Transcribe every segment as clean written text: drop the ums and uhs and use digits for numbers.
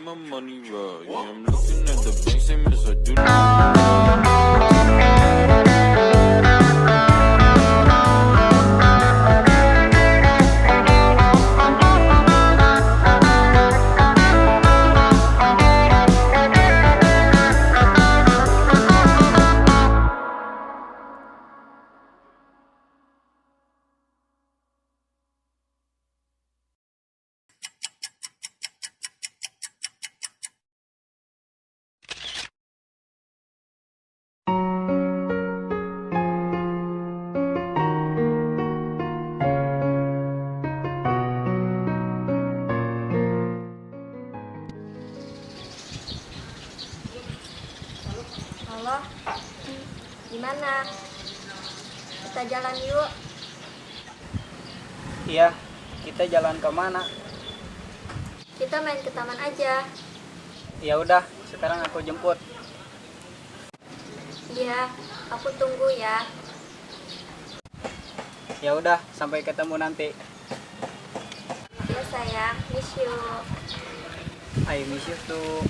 my money right. Yeah, I'm looking at the bank, same as I do now. Halo, gimana? Kita jalan yuk. Iya, kita jalan ke mana? Kita main ke taman aja. Ya udah, sekarang aku jemput. Iya, aku tunggu ya. Ya udah, sampai ketemu nanti. Ya sayang, miss you. I miss you too.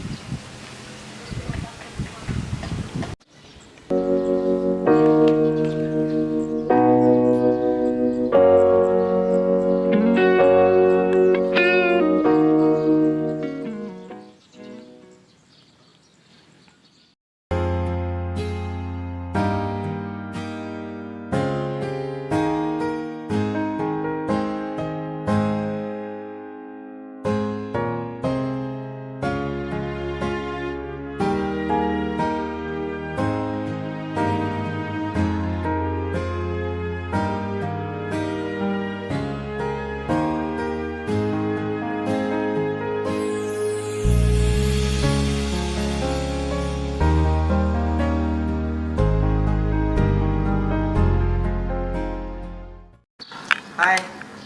Hai,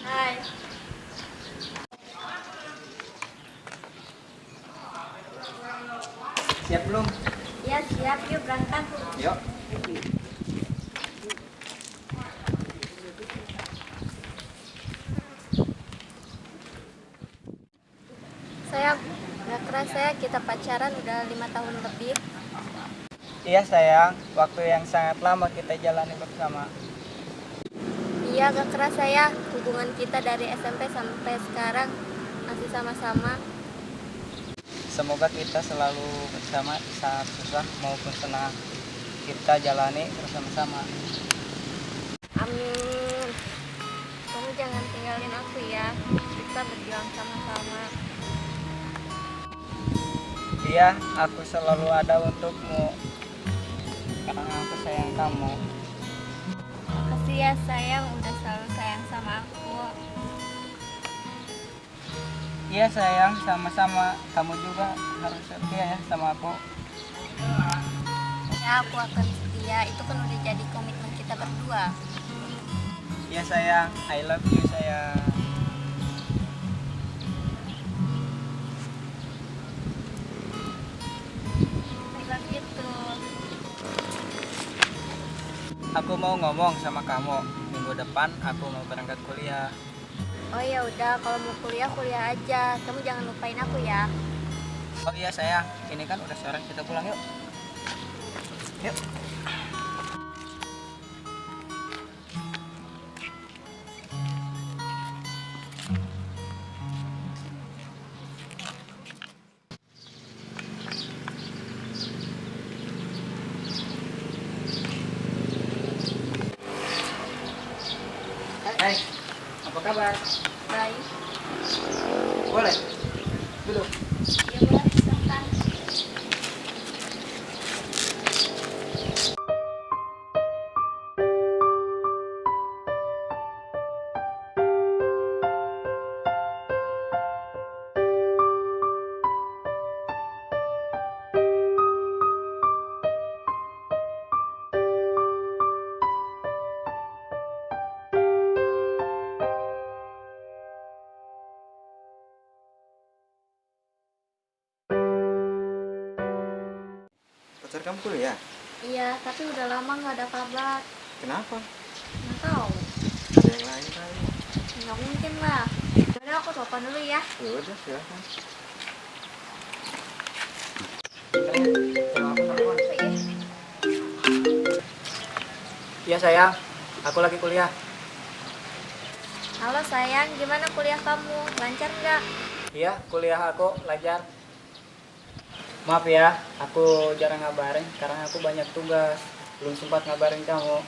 Hai. siap belum? Ya siap, yuk berangkat. Yuk. Sayang, gak kerasa ya kita pacaran udah 5 tahun lebih. Iya sayang, waktu yang sangat lama kita jalani bersama. Iya, gak kerasa ya hubungan kita dari SMP sampai sekarang masih sama-sama. Semoga kita selalu bersama di saat susah maupun senang. Kita jalani bersama-sama. Amin. Kamu jangan tinggalin aku ya. Kita berjuang sama-sama. Iya, aku selalu ada untukmu. Karena aku sayang kamu. Makasih ya sayang udah selalu sayang sama aku. Iya sayang, sama-sama. Kamu juga harus setia ya sama aku. Ya aku akan setia. Itu kan udah jadi komitmen kita berdua. Iya sayang, I love you sayang. I love you too. Aku mau ngomong sama kamu. Minggu depan aku mau berangkat kuliah. Oh ya udah, kalau mau kuliah kuliah aja. Kamu jangan lupain aku ya. Oh iya sayang, ini kan udah sore, kita pulang yuk. Yuk. Hai, apa kabar? Baik. Boleh? Duduk. Ya boleh silakan. Pacar kamu kuliah? Iya, tapi udah lama nggak ada kabar. Kenapa? Nggak tahu. Ada yang lain kali. Nggak mungkin lah. Udah aku telepon dulu ya. Ya udah, silakan. Iya sayang, aku lagi kuliah. Halo sayang, gimana kuliah kamu? Lancar nggak? Iya, kuliah aku lancar. Maaf ya, aku jarang ngabarin karena aku banyak tugas. Belum sempat ngabarin kamu.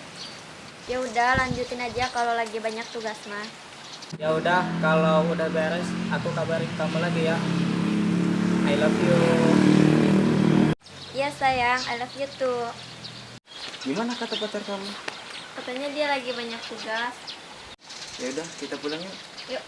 Ya udah, lanjutin aja kalau lagi banyak tugas mah. Ya udah, kalau udah beres, aku kabarin kamu lagi ya. I love you. Iya sayang, I love you too. Gimana kata pacar kamu? Katanya dia lagi banyak tugas. Ya udah, kita pulang yuk. Yuk.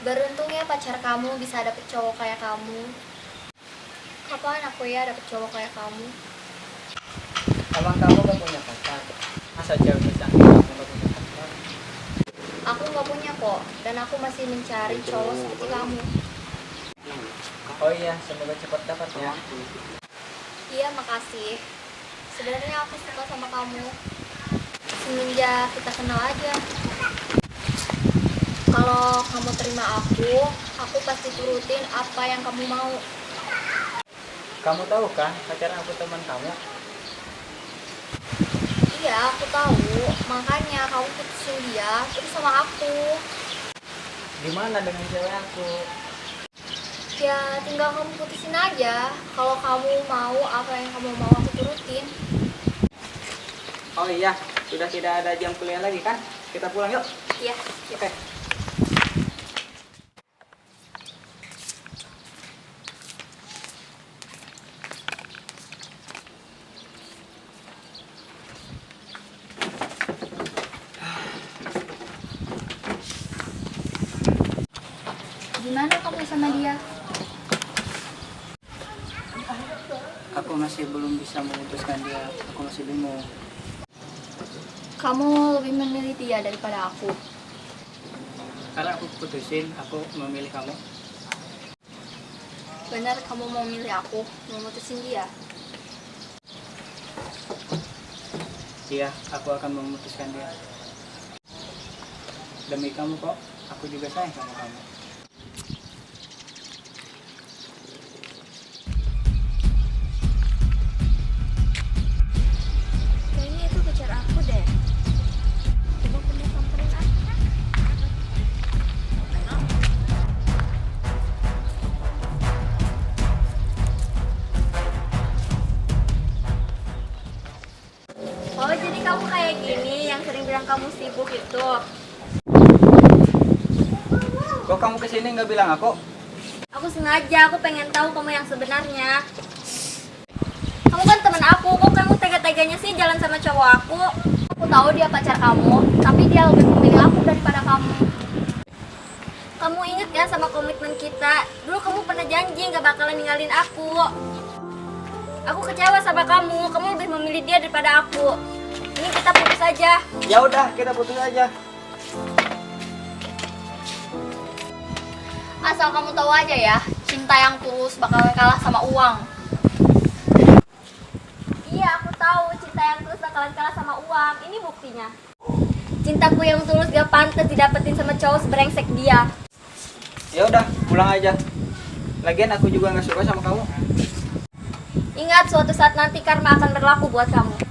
Beruntung ya pacar kamu bisa dapet cowok kayak kamu. Kapan aku ya dapet cowok kayak kamu? Emang kamu gak punya pacar? Masa cewek cantik kamu gak punya pacar? Aku nggak punya kok, dan aku masih mencari cowok seperti kamu. Oh iya, semoga cepat dapat ya. Iya, makasih. Sebenarnya aku suka sama kamu semenjak kita kenal aja. Kalau kamu terima aku pasti turutin apa yang kamu mau. Kamu tahu kan, pacar aku teman kamu. Iya, aku tahu. Makanya kamu putusin dia terus sama aku. Gimana dengan cewek aku? Ya, tinggal kamu putusin aja. Kalau kamu mau apa yang kamu mau aku turutin. Oh iya, sudah tidak ada jam kuliah lagi kan? Kita pulang yuk. Iya. Oke. Gimana kamu sama dia? Aku masih belum bisa memutuskan dia. Aku masih bingung. Kamu lebih memilih dia daripada aku. Karena aku putusin, aku memilih kamu. Benar kamu mau milih aku, mau mutusin dia? Iya, aku akan memutuskan dia. Demi kamu kok, aku juga sayang sama kamu. Kayaknya itu pacar aku deh. Coba punya samperin ah. Oh, jadi kamu kayak gini yang sering bilang kamu sibuk itu. Kok kamu kesini nggak bilang aku? Aku sengaja, aku pengen tahu kamu yang sebenarnya. Kamu kan teman aku, kok kamu tega-teganya sih jalan sama cowok aku? Aku tahu dia pacar kamu, tapi dia lebih memilih aku daripada kamu. Kamu inget ya sama komitmen kita? Dulu kamu pernah janji gak bakalan ninggalin aku. Aku kecewa sama kamu lebih memilih dia daripada aku. Ini kita putus aja. Ya udah, kita putus aja. Asal kamu tahu aja ya, cinta yang tulus bakalan kalah sama uang. Iya, aku tahu cinta yang tulus bakalan kalah sama uang. Ini buktinya. Cintaku yang tulus gak pantas didapetin sama cowok sebrengsek dia. Ya udah, pulang aja. Lagian aku juga nggak suka sama kamu. Ingat, suatu saat nanti karma akan berlaku buat kamu.